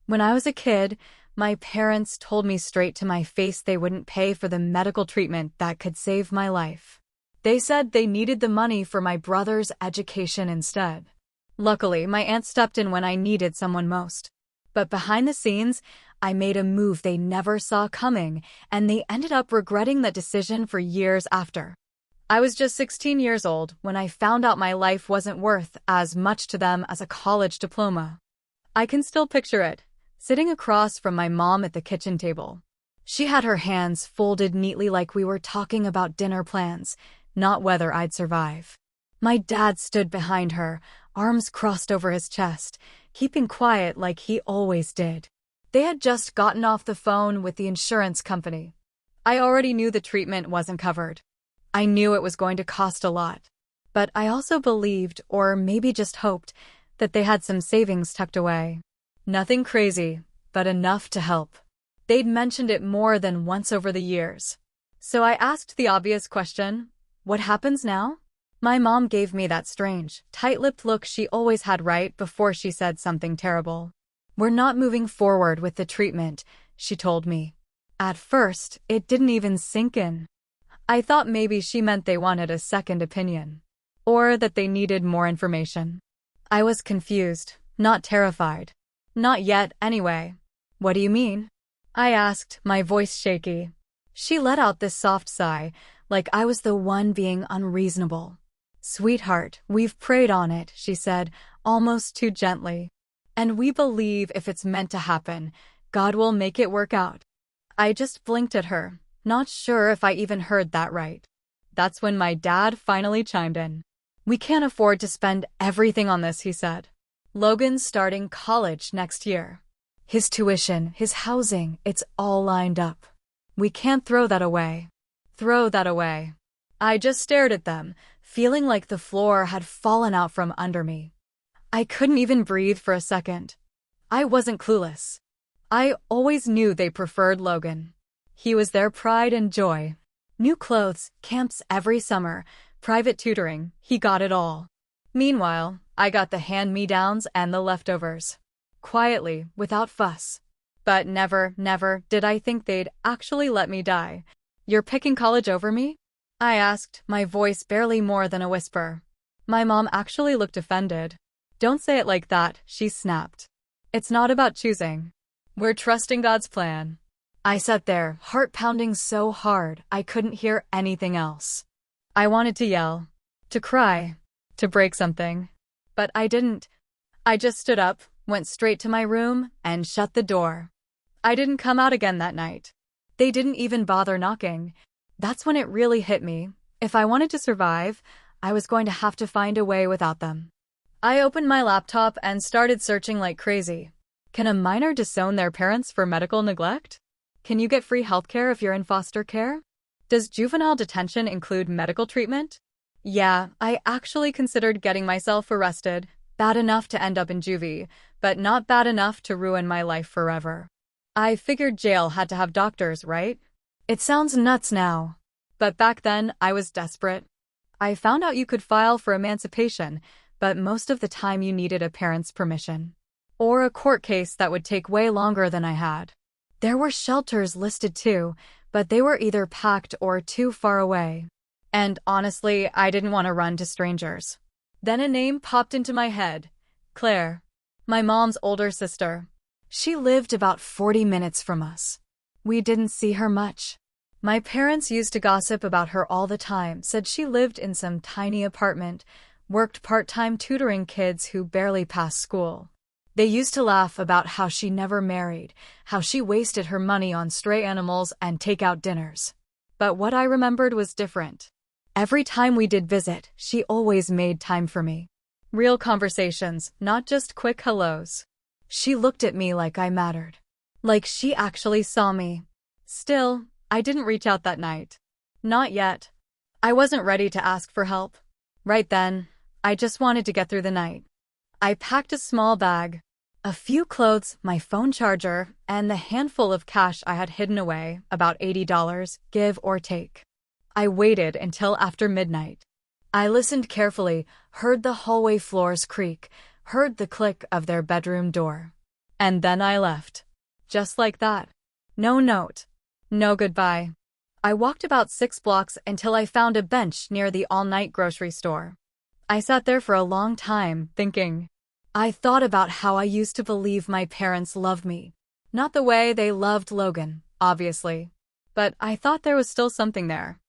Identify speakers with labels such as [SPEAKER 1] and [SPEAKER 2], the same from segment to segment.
[SPEAKER 1] When I was a kid, my parents told me straight to my face they wouldn't pay for the medical treatment that could save my life. They said they needed the money for my brother's education instead. Luckily, my aunt stepped in when I needed someone most. But behind the scenes, I made a move they never saw coming, and they ended up regretting that decision for years after. I was just 16 years old when I found out my life wasn't worth as much to them as a college diploma. I can still picture it, sitting across from my mom at the kitchen table. She had her hands folded neatly like we were talking about dinner plans, not whether I'd survive. My dad stood behind her, arms crossed over his chest, keeping quiet like he always did. They had just gotten off the phone with the insurance company. I already knew the treatment wasn't covered. I knew it was going to cost a lot. But I also believed, or maybe just hoped, that they had some savings tucked away. Nothing crazy, but enough to help. They'd mentioned it more than once over the years. So I asked the obvious question, what happens now? My mom gave me that strange, tight-lipped look she always had right before she said something terrible. We're not moving forward with the treatment, she told me. At first, it didn't even sink in. I thought maybe she meant they wanted a second opinion. Or that they needed more information. I was confused, not terrified. Not yet, anyway. What do you mean? I asked, my voice shaky. She let out this soft sigh, like I was the one being unreasonable. Sweetheart, we've prayed on it, she said, almost too gently. And we believe if it's meant to happen, God will make it work out. I just blinked at her, not sure if I even heard that right. That's when my dad finally chimed in. We can't afford to spend everything on this, he said. Logan's starting college next year. His tuition, his housing, it's all lined up. We can't throw that away. Throw that away. I just stared at them, feeling like the floor had fallen out from under me. I couldn't even breathe for a second. I wasn't clueless. I always knew they preferred Logan. He was their pride and joy. New clothes, camps every summer, private tutoring, he got it all. Meanwhile, I got the hand-me-downs and the leftovers. Quietly, without fuss. But never did I think they'd actually let me die. You're picking college over me? I asked, my voice barely more than a whisper. My mom actually looked offended. Don't say it like that, she snapped. It's not about choosing. We're trusting God's plan. I sat there, heart pounding so hard I couldn't hear anything else. I wanted to yell, to cry, to break something. But I didn't. I just stood up, went straight to my room, and shut the door. I didn't come out again that night. They didn't even bother knocking. That's when it really hit me. If I wanted to survive, I was going to have to find a way without them. I opened my laptop and started searching like crazy. Can a minor disown their parents for medical neglect? Can you get free healthcare if you're in foster care? Does juvenile detention include medical treatment? Yeah, I actually considered getting myself arrested. Bad enough to end up in juvie, but not bad enough to ruin my life forever. I figured jail had to have doctors, right? It sounds nuts now. But back then, I was desperate. I found out you could file for emancipation, but most of the time you needed a parent's permission. Or a court case that would take way longer than I had. There were shelters listed too, but they were either packed or too far away. And honestly, I didn't want to run to strangers. Then a name popped into my head. Claire. My mom's older sister. She lived about 40 minutes from us. We didn't see her much. My parents used to gossip about her all the time, said she lived in some tiny apartment, worked part-time tutoring kids who barely passed school. They used to laugh about how she never married, how she wasted her money on stray animals and takeout dinners. But what I remembered was different. Every time we did visit, she always made time for me. Real conversations, not just quick hellos. She looked at me like I mattered. Like she actually saw me. Still, I didn't reach out that night. Not yet. I wasn't ready to ask for help. Right then, I just wanted to get through the night. I packed a small bag. A few clothes, my phone charger, and the handful of cash I had hidden away, about $80, give or take. I waited until after midnight. I listened carefully, heard the hallway floors creak, heard the click of their bedroom door. And then I left. Just like that. No note. No goodbye. I walked about 6 blocks until I found a bench near the all-night grocery store. I sat there for a long time, thinking. I thought about how I used to believe my parents loved me. Not the way they loved Logan, obviously. But I thought there was still something there.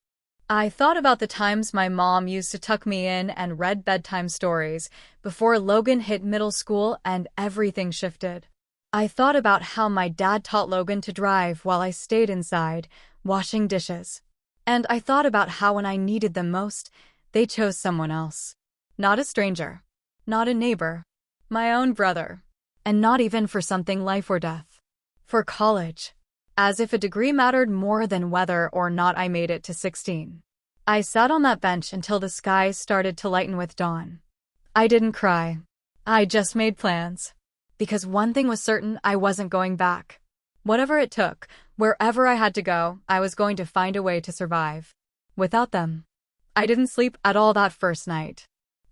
[SPEAKER 1] I thought about the times my mom used to tuck me in and read bedtime stories before Logan hit middle school and everything shifted. I thought about how my dad taught Logan to drive while I stayed inside, washing dishes. And I thought about how when I needed them most, they chose someone else. Not a stranger. Not a neighbor. My own brother. And not even for something life or death. For college. As if a degree mattered more than whether or not I made it to 16. I sat on that bench until the skies started to lighten with dawn. I didn't cry. I just made plans. Because one thing was certain, I wasn't going back. Whatever it took, wherever I had to go, I was going to find a way to survive. Without them. I didn't sleep at all that first night.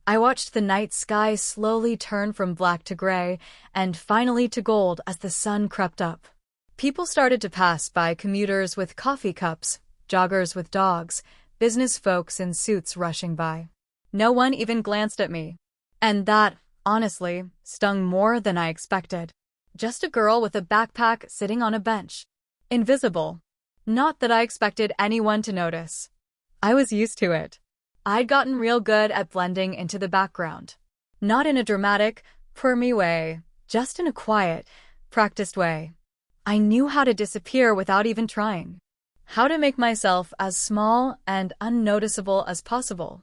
[SPEAKER 1] I watched the night sky slowly turn from black to gray and finally to gold as the sun crept up. People started to pass by, commuters with coffee cups, joggers with dogs, business folks in suits rushing by. No one even glanced at me. And that, honestly, stung more than I expected. Just a girl with a backpack sitting on a bench. Invisible. Not that I expected anyone to notice. I was used to it. I'd gotten real good at blending into the background. Not in a dramatic, permy way, just in a quiet, practiced way. I knew how to disappear without even trying. How to make myself as small and unnoticeable as possible.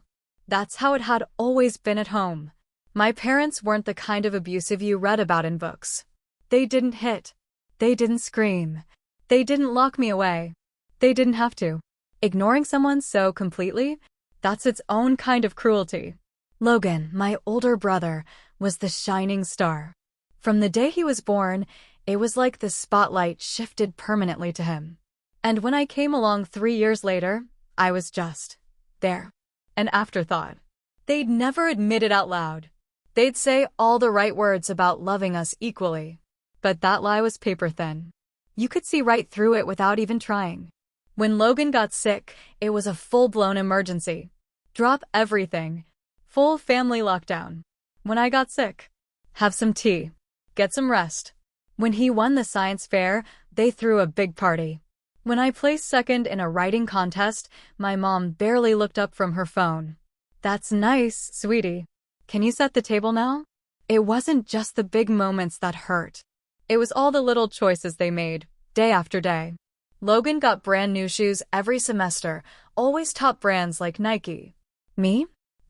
[SPEAKER 1] That's how it had always been at home. My parents weren't the kind of abusive you read about in books. They didn't hit. They didn't scream. They didn't lock me away. They didn't have to. Ignoring someone so completely, that's its own kind of cruelty. Logan, my older brother, was the shining star. From the day he was born, it was like the spotlight shifted permanently to him. And when I came along 3 years later, I was just there. An afterthought. They'd never admit it out loud. They'd say all the right words about loving us equally. But that lie was paper thin. You could see right through it without even trying. When Logan got sick, it was a full-blown emergency. Drop everything. Full family lockdown. When I got sick, have some tea. Get some rest. When he won the science fair, they threw a big party. When I placed second in a writing contest, my mom barely looked up from her phone. That's nice, sweetie. Can you set the table now? It wasn't just the big moments that hurt. It was all the little choices they made, day after day. Logan got brand new shoes every semester, always top brands like Nike. Me?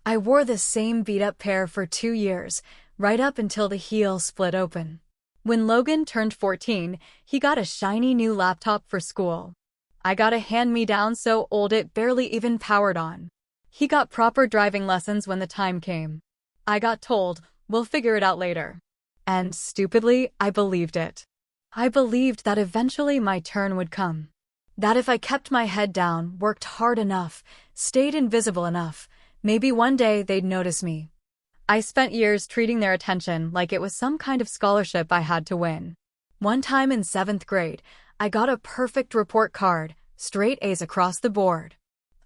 [SPEAKER 1] I wore the same beat-up pair for 2 years, right up until the heel split open. When Logan turned 14, he got a shiny new laptop for school. I got a hand-me-down so old it barely even powered on. He got proper driving lessons when the time came. I got told, we'll figure it out later. And stupidly, I believed it. I believed that eventually my turn would come. That if I kept my head down, worked hard enough, stayed invisible enough, maybe one day they'd notice me. I spent years treating their attention like it was some kind of scholarship I had to win. One time in 7th grade, I got a perfect report card, straight A's across the board.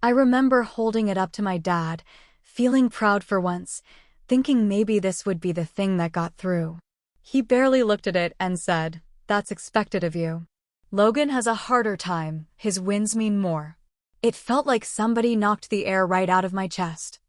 [SPEAKER 1] I remember holding it up to my dad, feeling proud for once, thinking maybe this would be the thing that got through. He barely looked at it and said, "That's expected of you." Logan has a harder time, his wins mean more. It felt like somebody knocked the air right out of my chest.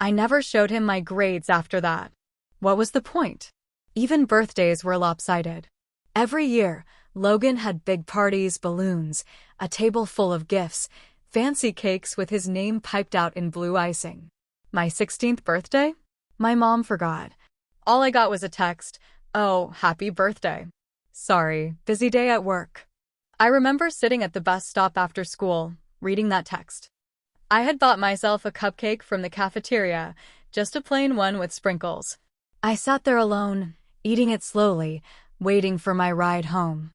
[SPEAKER 1] I never showed him my grades after that. What was the point? Even birthdays were lopsided. Every year, Logan had big parties, balloons, a table full of gifts, fancy cakes with his name piped out in blue icing. My 16th birthday? My mom forgot. All I got was a text, "Oh, happy birthday. Sorry, busy day at work." I remember sitting at the bus stop after school, reading that text. I had bought myself a cupcake from the cafeteria, just a plain one with sprinkles. I sat there alone, eating it slowly, waiting for my ride home.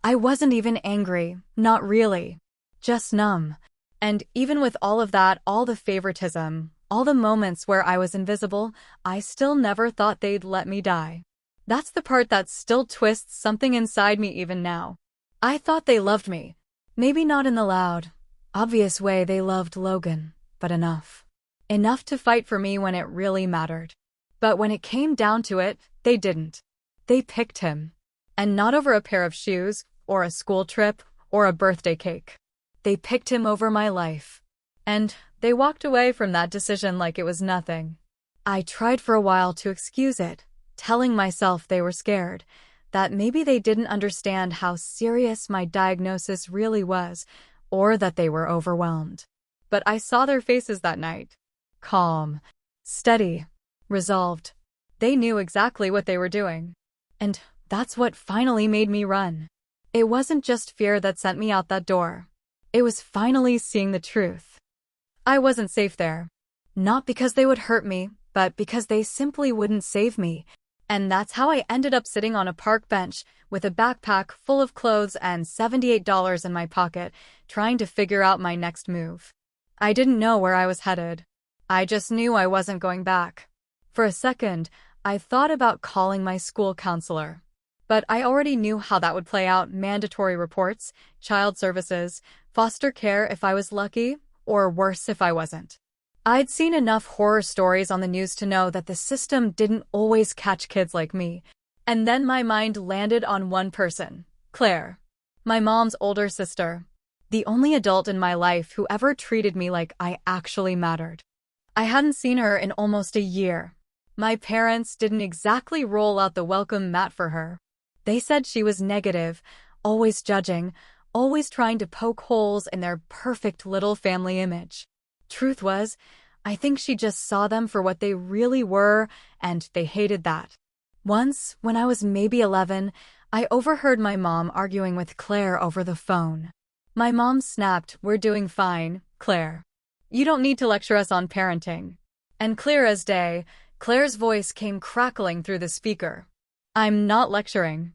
[SPEAKER 1] I wasn't even angry, not really, just numb. And even with all of that, all the favoritism, all the moments where I was invisible, I still never thought they'd let me die. That's the part that still twists something inside me even now. I thought they loved me. Maybe not in the loud, obvious way they loved Logan, but enough. Enough to fight for me when it really mattered. But when it came down to it, they didn't. They picked him. And not over a pair of shoes, or a school trip, or a birthday cake. They picked him over my life. And they walked away from that decision like it was nothing. I tried for a while to excuse it, telling myself they were scared, that maybe they didn't understand how serious my diagnosis really was, or that they were overwhelmed. But I saw their faces that night. Calm, steady, resolved. They knew exactly what they were doing. And that's what finally made me run. It wasn't just fear that sent me out that door. It was finally seeing the truth. I wasn't safe there. Not because they would hurt me, but because they simply wouldn't save me. And that's how I ended up sitting on a park bench with a backpack full of clothes and $78 in my pocket, trying to figure out my next move. I didn't know where I was headed. I just knew I wasn't going back. For a second, I thought about calling my school counselor. But I already knew how that would play out: mandatory reports, child services, foster care if I was lucky, or worse if I wasn't. I'd seen enough horror stories on the news to know that the system didn't always catch kids like me. And then my mind landed on one person, Claire. My mom's older sister. The only adult in my life who ever treated me like I actually mattered. I hadn't seen her in almost a year. My parents didn't exactly roll out the welcome mat for her. They said she was negative, always judging, always trying to poke holes in their perfect little family image. Truth was, I think she just saw them for what they really were, and they hated that. Once, when I was maybe 11, I overheard my mom arguing with Claire over the phone. My mom snapped, "We're doing fine, Claire. You don't need to lecture us on parenting." And clear as day, Claire's voice came crackling through the speaker. "I'm not lecturing.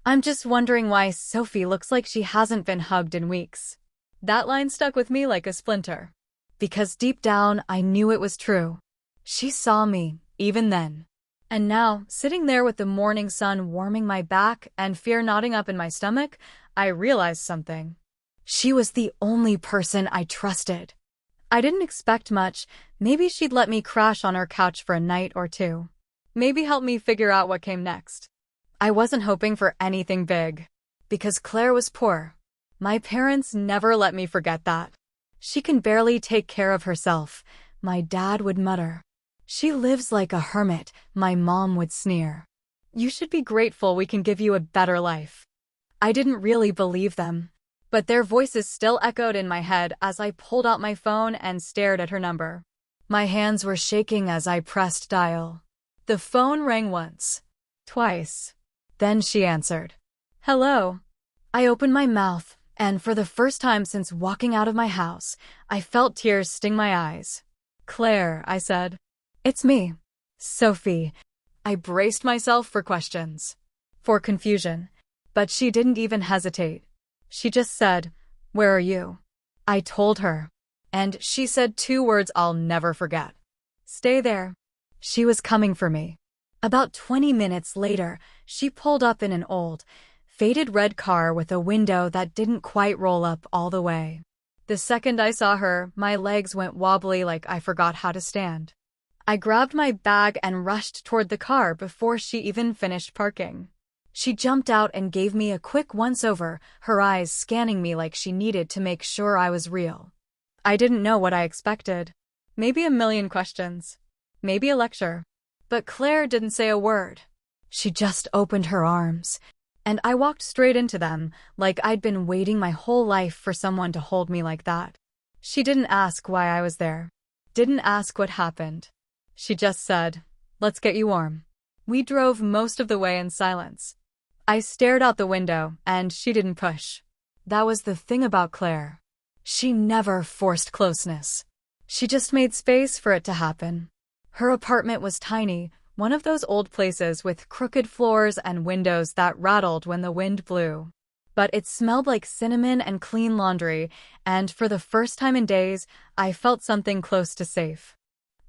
[SPEAKER 1] I'm just wondering why Sophie looks like she hasn't been hugged in weeks." That line stuck with me like a splinter. Because deep down, I knew it was true. She saw me, even then. And now, sitting there with the morning sun warming my back and fear knotting up in my stomach, I realized something. She was the only person I trusted. I didn't expect much. Maybe she'd let me crash on her couch for a night or two. Maybe help me figure out what came next. I wasn't hoping for anything big. Because Claire was poor. My parents never let me forget that. "She can barely take care of herself," my dad would mutter. "She lives like a hermit," my mom would sneer. "You should be grateful we can give you a better life." I didn't really believe them. But their voices still echoed in my head as I pulled out my phone and stared at her number. My hands were shaking as I pressed dial. The phone rang once. Twice. Then she answered. "Hello." I opened my mouth, and for the first time since walking out of my house, I felt tears sting my eyes. "Claire," I said. "It's me. Sophie." I braced myself for questions. For confusion. But she didn't even hesitate. She just said, "Where are you?" I told her. And she said two words I'll never forget. "Stay there." She was coming for me. About 20 minutes later, she pulled up in an old, faded red car with a window that didn't quite roll up all the way. The second I saw her, my legs went wobbly like I forgot how to stand. I grabbed my bag and rushed toward the car before she even finished parking. She jumped out and gave me a quick once-over, her eyes scanning me like she needed to make sure I was real. I didn't know what I expected. Maybe a million questions. Maybe a lecture. But Claire didn't say a word. She just opened her arms. And I walked straight into them, like I'd been waiting my whole life for someone to hold me like that. She didn't ask why I was there. Didn't ask what happened. She just said, "Let's get you warm." We drove most of the way in silence. I stared out the window, and she didn't push. That was the thing about Claire. She never forced closeness. She just made space for it to happen. Her apartment was tiny, one of those old places with crooked floors and windows that rattled when the wind blew. But it smelled like cinnamon and clean laundry, and for the first time in days, I felt something close to safe.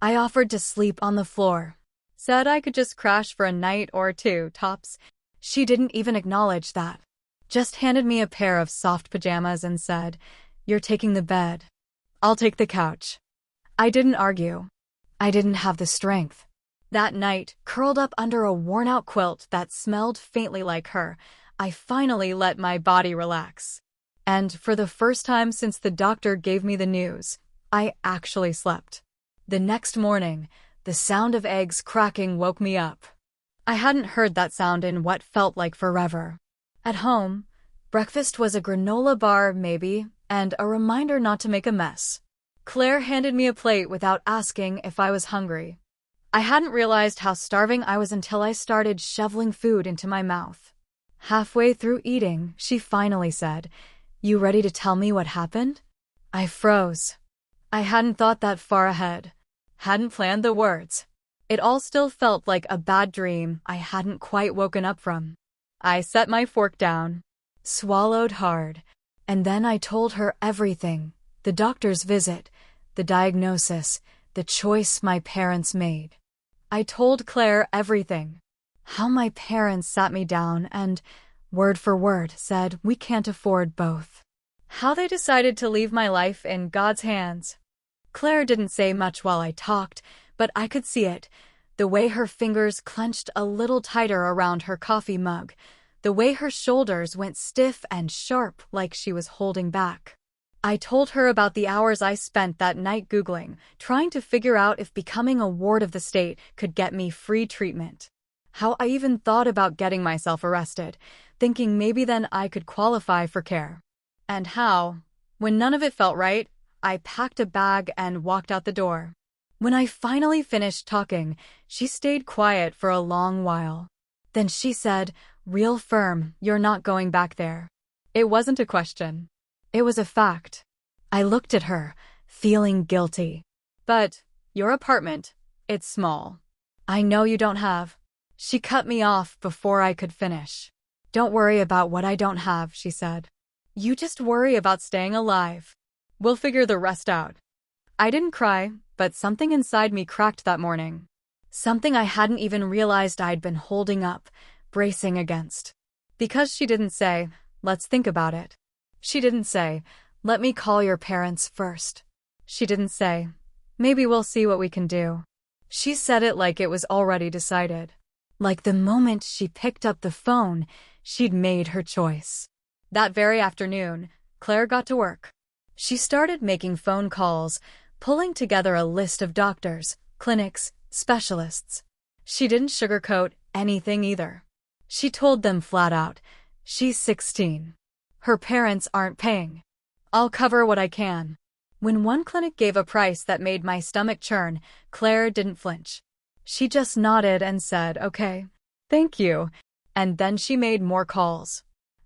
[SPEAKER 1] I offered to sleep on the floor. Said I could just crash for a night or two, tops. She didn't even acknowledge that. Just handed me a pair of soft pajamas and said, "You're taking the bed. I'll take the couch." I didn't argue. I didn't have the strength. That night, curled up under a worn-out quilt that smelled faintly like her, I finally let my body relax. And for the first time since the doctor gave me the news, I actually slept. The next morning, the sound of eggs cracking woke me up. I hadn't heard that sound in what felt like forever. At home, breakfast was a granola bar, maybe, and a reminder not to make a mess. Claire handed me a plate without asking if I was hungry. I hadn't realized how starving I was until I started shoveling food into my mouth. Halfway through eating, she finally said, "You ready to tell me what happened?" I froze. I hadn't thought that far ahead. Hadn't planned the words. It all still felt like a bad dream I hadn't quite woken up from. I set my fork down, swallowed hard, and then I told her everything. The doctor's visit, the diagnosis, the choice my parents made. I told Claire everything. How my parents sat me down and, word for word, said we can't afford both. How they decided to leave my life in God's hands. Claire didn't say much while I talked, but I could see it. The way her fingers clenched a little tighter around her coffee mug. The way her shoulders went stiff and sharp like she was holding back. I told her about the hours I spent that night Googling, trying to figure out if becoming a ward of the state could get me free treatment. How I even thought about getting myself arrested, thinking maybe then I could qualify for care. And how, when none of it felt right, I packed a bag and walked out the door. When I finally finished talking, she stayed quiet for a long while. Then she said, real firm, "You're not going back there." It wasn't a question. It was a fact. I looked at her, feeling guilty. "But your apartment, it's small. I know you don't have." She cut me off before I could finish. "Don't worry about what I don't have," she said. "You just worry about staying alive. We'll figure the rest out." I didn't cry, but something inside me cracked that morning. Something I hadn't even realized I'd been holding up, bracing against. Because she didn't say, "Let's think about it." She didn't say, "Let me call your parents first." She didn't say, "Maybe we'll see what we can do." She said it like it was already decided. Like the moment she picked up the phone, she'd made her choice. That very afternoon, Claire got to work. She started making phone calls, pulling together a list of doctors, clinics, specialists. She didn't sugarcoat anything either. She told them flat out, "She's 16. Her parents aren't paying. I'll cover what I can." When one clinic gave a price that made my stomach churn, Claire didn't flinch. She just nodded and said, "Okay, thank you," and then she made more calls.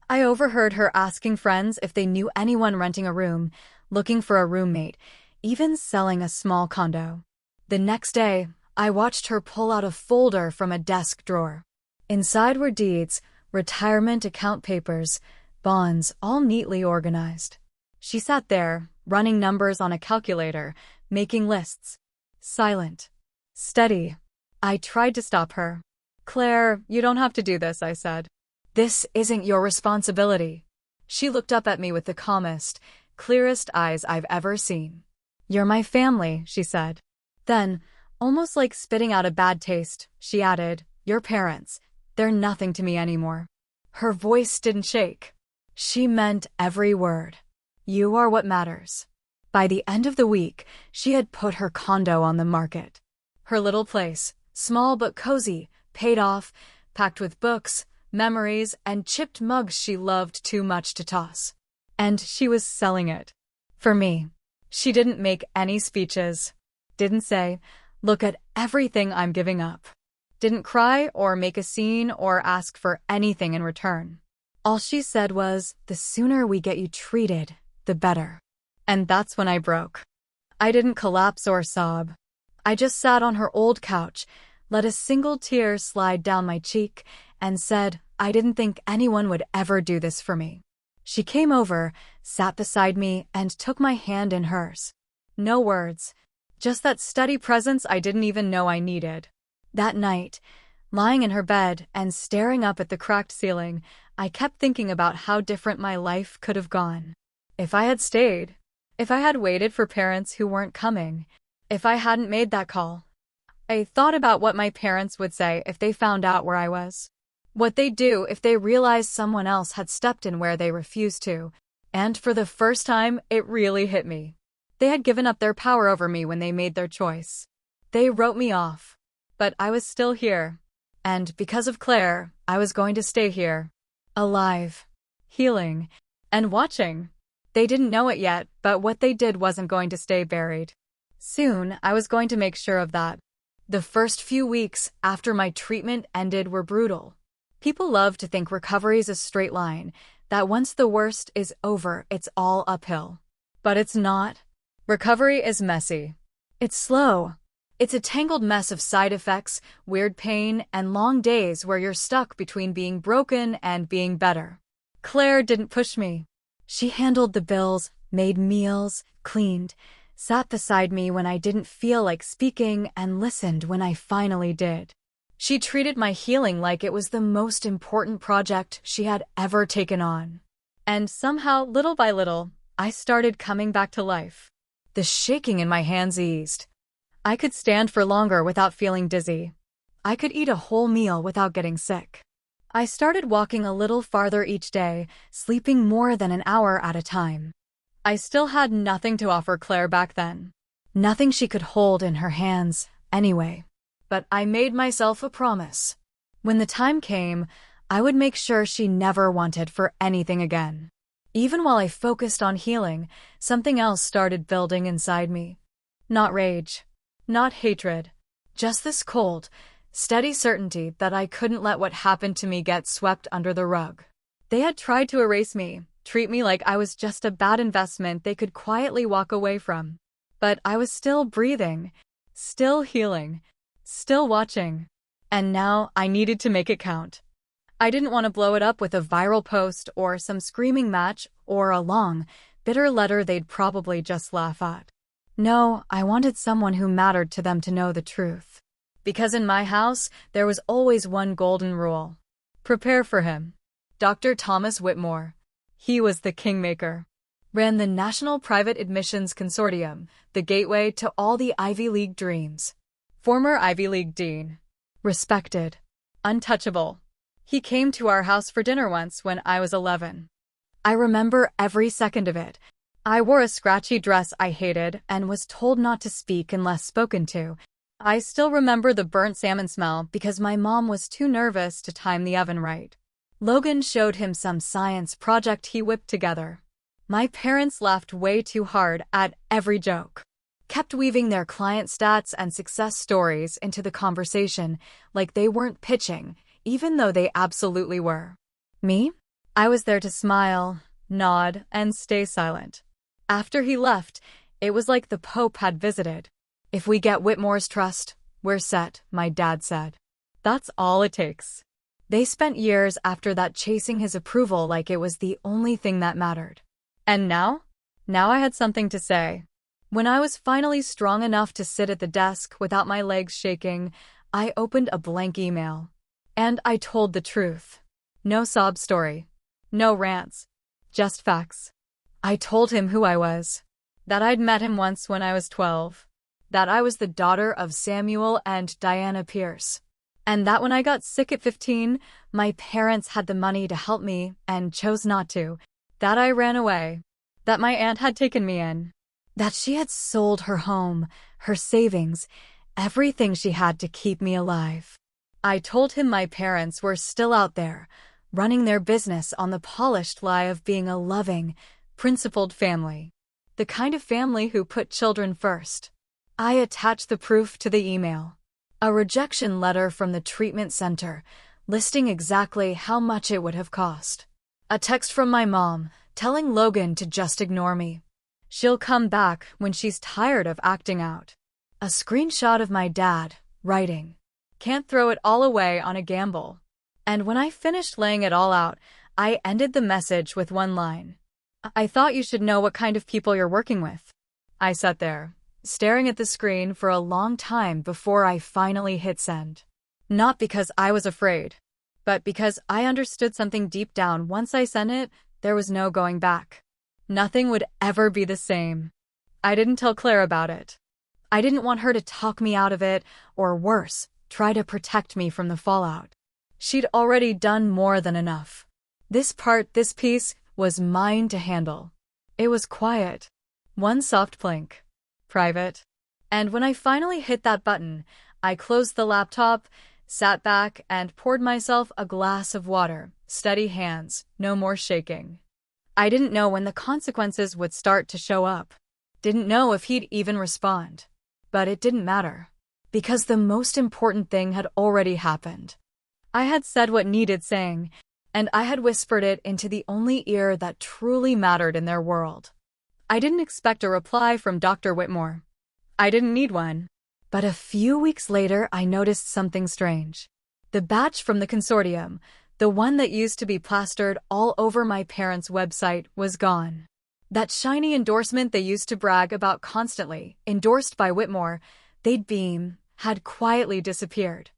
[SPEAKER 1] I overheard her asking friends if they knew anyone renting a room, looking for a roommate, even selling a small condo. The next day, I watched her pull out a folder from a desk drawer. Inside were deeds, retirement account papers, bonds, all neatly organized. She sat there, running numbers on a calculator, making lists. Silent. Steady. I tried to stop her. "Claire, you don't have to do this," I said. "This isn't your responsibility." She looked up at me with the calmest, clearest eyes I've ever seen. "You're my family," she said. Then, almost like spitting out a bad taste, she added, "Your parents, they're nothing to me anymore." Her voice didn't shake. She meant every word. You are what matters. By the end of the week, she had put her condo on the market. Her little place, small but cozy, paid off, packed with books, memories, and chipped mugs she loved too much to toss. And she was selling it. For me. She didn't make any speeches. Didn't say, "Look at everything I'm giving up." Didn't cry or make a scene or ask for anything in return. All she said was, "The sooner we get you treated, the better." And that's when I broke. I didn't collapse or sob. I just sat on her old couch, let a single tear slide down my cheek, and said, I didn't think anyone would ever do this for me. She came over, sat beside me, and took my hand in hers. No words, just that steady presence I didn't even know I needed. That night, lying in her bed and staring up at the cracked ceiling, I kept thinking about how different my life could have gone. If I had stayed, if I had waited for parents who weren't coming, if I hadn't made that call. I thought about what my parents would say if they found out where I was. What they'd do if they realized someone else had stepped in where they refused to. And for the first time, it really hit me. They had given up their power over me when they made their choice. They wrote me off. But I was still here. And because of Claire, I was going to stay here. Alive. Healing. And watching. They didn't know it yet, but what they did wasn't going to stay buried. Soon, I was going to make sure of that. The first few weeks after my treatment ended were brutal. People love to think recovery's a straight line, that once the worst is over, it's all uphill. But it's not. Recovery is messy. It's slow. It's a tangled mess of side effects, weird pain, and long days where you're stuck between being broken and being better. Claire didn't push me. She handled the bills, made meals, cleaned, sat beside me when I didn't feel like speaking, and listened when I finally did. She treated my healing like it was the most important project she had ever taken on. And somehow, little by little, I started coming back to life. The shaking in my hands eased. I could stand for longer without feeling dizzy. I could eat a whole meal without getting sick. I started walking a little farther each day, sleeping more than an hour at a time. I still had nothing to offer Claire back then. Nothing she could hold in her hands, anyway. But I made myself a promise. When the time came, I would make sure she never wanted for anything again. Even while I focused on healing, something else started building inside me. Not rage. Not hatred. Just this cold, steady certainty that I couldn't let what happened to me get swept under the rug. They had tried to erase me, treat me like I was just a bad investment they could quietly walk away from. But I was still breathing, still healing, still watching. And now I needed to make it count. I didn't want to blow it up with a viral post or some screaming match or a long, bitter letter they'd probably just laugh at. No, I wanted someone who mattered to them to know the truth. Because in my house, there was always one golden rule. Prepare for him. Dr. Thomas Whitmore. He was the kingmaker. Ran the National Private Admissions Consortium, the gateway to all the Ivy League dreams. Former Ivy League dean. Respected. Untouchable. He came to our house for dinner once when I was 11. I remember every second of it. I wore a scratchy dress I hated and was told not to speak unless spoken to. I still remember the burnt salmon smell because my mom was too nervous to time the oven right. Logan showed him some science project he whipped together. My parents laughed way too hard at every joke. Kept weaving their client stats and success stories into the conversation like they weren't pitching, even though they absolutely were. Me? I was there to smile, nod, and stay silent. After he left, it was like the Pope had visited. If we get Whitmore's trust, we're set, my dad said. That's all it takes. They spent years after that chasing his approval like it was the only thing that mattered. And now? Now I had something to say. When I was finally strong enough to sit at the desk without my legs shaking, I opened a blank email. And I told the truth. No sob story. No rants. Just facts. I told him who I was. That I'd met him once when I was 12. That I was the daughter of Samuel and Diana Pierce. And that when I got sick at 15, my parents had the money to help me and chose not to. That I ran away. That my aunt had taken me in. That she had sold her home, her savings, everything she had to keep me alive. I told him my parents were still out there, running their business on the polished lie of being a loving, principled family. The kind of family who put children first. I attached the proof to the email. A rejection letter from the treatment center, listing exactly how much it would have cost. A text from my mom, telling Logan to just ignore me. She'll come back when she's tired of acting out. A screenshot of my dad, writing, "Can't throw it all away on a gamble." And when I finished laying it all out, I ended the message with one line. "I thought you should know what kind of people you're working with." I sat there, staring at the screen for a long time before I finally hit send. Not because I was afraid, but because I understood something deep down. Once I sent it, there was no going back. Nothing would ever be the same. I didn't tell Claire about it. I didn't want her to talk me out of it, or worse, try to protect me from the fallout. She'd already done more than enough. This piece, was mine to handle. It was quiet. One soft plink. Private. And when I finally hit that button, I closed the laptop, sat back, and poured myself a glass of water. Steady hands, no more shaking. I didn't know when the consequences would start to show up. Didn't know if he'd even respond. But it didn't matter. Because the most important thing had already happened. I had said what needed saying, and I had whispered it into the only ear that truly mattered in their world. I didn't expect a reply from Dr. Whitmore. I didn't need one. But a few weeks later, I noticed something strange. The badge from the consortium, the one that used to be plastered all over my parents' website, was gone. That shiny endorsement they used to brag about constantly, endorsed by Whitmore, they'd beam, had quietly disappeared.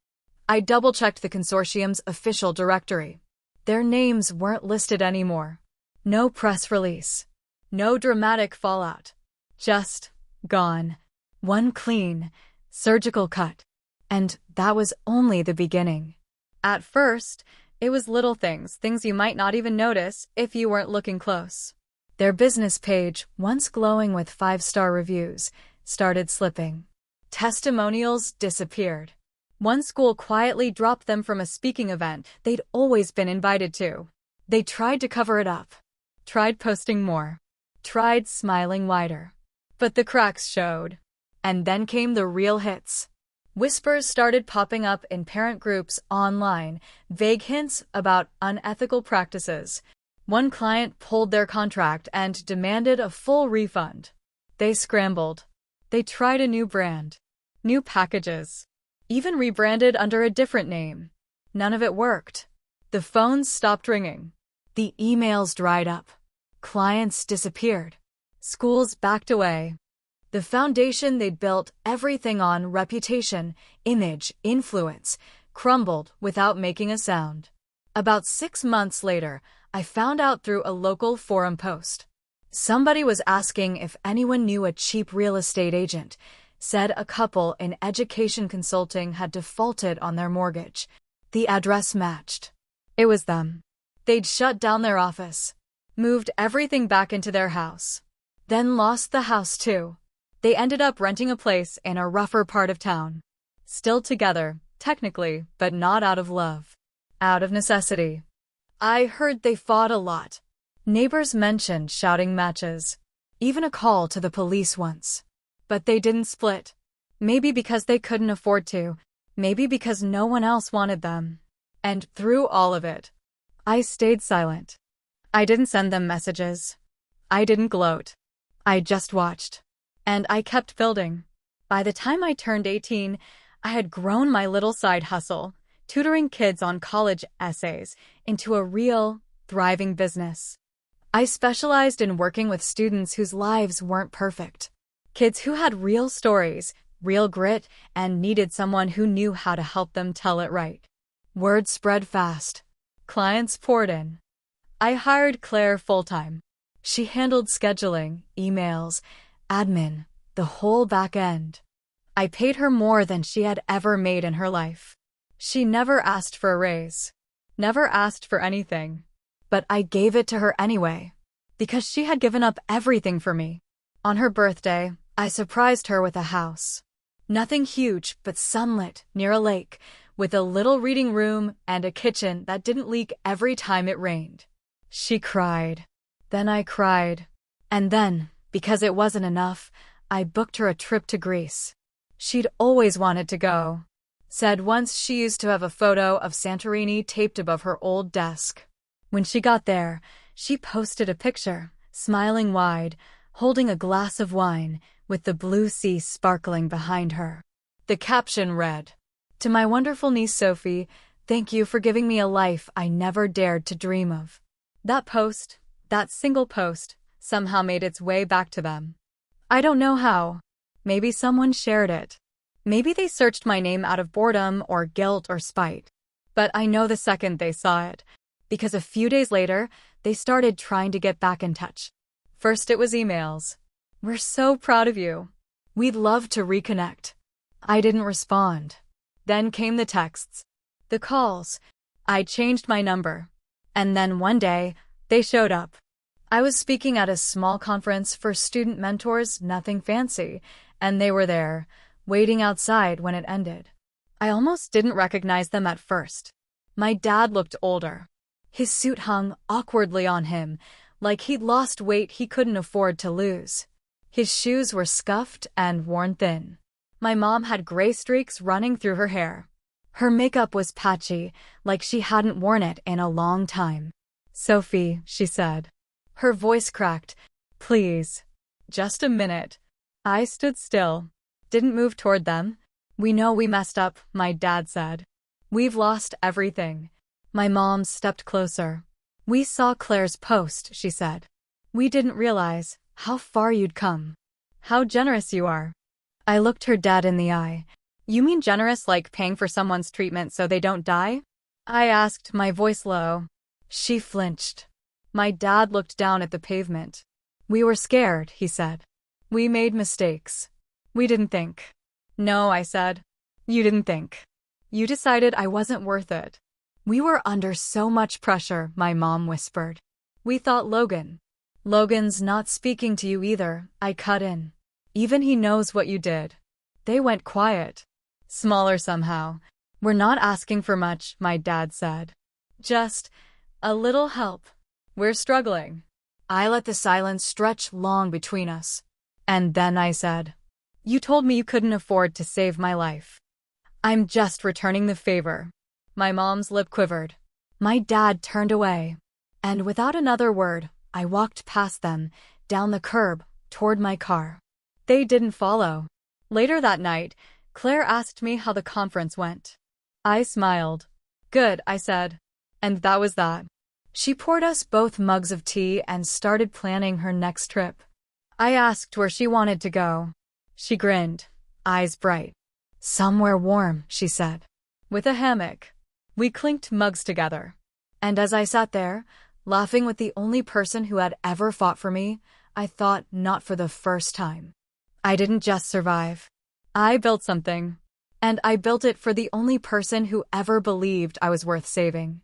[SPEAKER 1] I double-checked the consortium's official directory. Their names weren't listed anymore. No press release. No dramatic fallout. Just gone. One clean, surgical cut. And that was only the beginning. At first, it was little things you might not even notice if you weren't looking close. Their business page, once glowing with 5-star reviews, started slipping. Testimonials disappeared. One school quietly dropped them from a speaking event they'd always been invited to. They tried to cover it up. Tried posting more. Tried smiling wider. But the cracks showed. And then came the real hits. Whispers started popping up in parent groups online, vague hints about unethical practices. One client pulled their contract and demanded a full refund. They scrambled. They tried a new brand. New packages. Even rebranded under a different name. None of it worked. The phones stopped ringing. The emails dried up. Clients disappeared. Schools backed away. The foundation they'd built everything on, reputation, image, influence, crumbled without making a sound. About 6 months later, I found out through a local forum post. Somebody was asking if anyone knew a cheap real estate agent. Said a couple in education consulting had defaulted on their mortgage. The address matched. It was them. They'd shut down their office. Moved everything back into their house. Then lost the house too. They ended up renting a place in a rougher part of town. Still together, technically, but not out of love. Out of necessity. I heard they fought a lot. Neighbors mentioned shouting matches. Even a call to the police once. But they didn't split. Maybe because they couldn't afford to. Maybe because no one else wanted them. And through all of it, I stayed silent. I didn't send them messages. I didn't gloat. I just watched. And I kept building. By the time I turned 18, I had grown my little side hustle, tutoring kids on college essays, into a real, thriving business. I specialized in working with students whose lives weren't perfect. Kids who had real stories, real grit, and needed someone who knew how to help them tell it right. Word spread fast. Clients poured in. I hired Claire full-time. She handled scheduling, emails, admin, the whole back end. I paid her more than she had ever made in her life. She never asked for a raise. Never asked for anything. But I gave it to her anyway. Because she had given up everything for me. On her birthday, I surprised her with a house. Nothing huge, but sunlit, near a lake, with a little reading room and a kitchen that didn't leak every time it rained. She cried. Then I cried. And then, because it wasn't enough, I booked her a trip to Greece. She'd always wanted to go. Said once she used to have a photo of Santorini taped above her old desk. When she got there, she posted a picture, smiling wide, holding a glass of wine, with the blue sea sparkling behind her. The caption read, "To my wonderful niece Sophie, thank you for giving me a life I never dared to dream of." That post, that single post, somehow made its way back to them. I don't know how. Maybe someone shared it. Maybe they searched my name out of boredom or guilt or spite. But I know the second they saw it, because a few days later, they started trying to get back in touch. First it was emails. "We're so proud of you. We'd love to reconnect." I didn't respond. Then came the texts, the calls. I changed my number. And then one day, they showed up. I was speaking at a small conference for student mentors, nothing fancy, and they were there, waiting outside when it ended. I almost didn't recognize them at first. My dad looked older. His suit hung awkwardly on him, like he'd lost weight he couldn't afford to lose. His shoes were scuffed and worn thin. My mom had gray streaks running through her hair. Her makeup was patchy, like she hadn't worn it in a long time. "Sophie," she said. Her voice cracked. "Please. Just a minute." I stood still. Didn't move toward them. "We know we messed up," my dad said. "We've lost everything." My mom stepped closer. "We saw Claire's post," she said. "We didn't realize how far you'd come. How generous you are." I looked her dad in the eye. "You mean generous like paying for someone's treatment so they don't die?" I asked, my voice low. She flinched. My dad looked down at the pavement. "We were scared," he said. "We made mistakes. We didn't think." "No," I said. "You didn't think. You decided I wasn't worth it." "We were under so much pressure," my mom whispered. "We thought Logan's not speaking to you either," I cut in. "Even he knows what you did." They went quiet. Smaller somehow. "We're not asking for much," my dad said. "Just a little help. We're struggling." I let the silence stretch long between us. And then I said, "You told me you couldn't afford to save my life. I'm just returning the favor." My mom's lip quivered. My dad turned away. And without another word, I walked past them, down the curb, toward my car. They didn't follow. Later that night, Claire asked me how the conference went. I smiled. "Good," I said. And that was that. She poured us both mugs of tea and started planning her next trip. I asked where she wanted to go. She grinned, eyes bright. "Somewhere warm," she said. "With a hammock." We clinked mugs together. And as I sat there, laughing with the only person who had ever fought for me, I thought, not for the first time. I didn't just survive. I built something. And I built it for the only person who ever believed I was worth saving.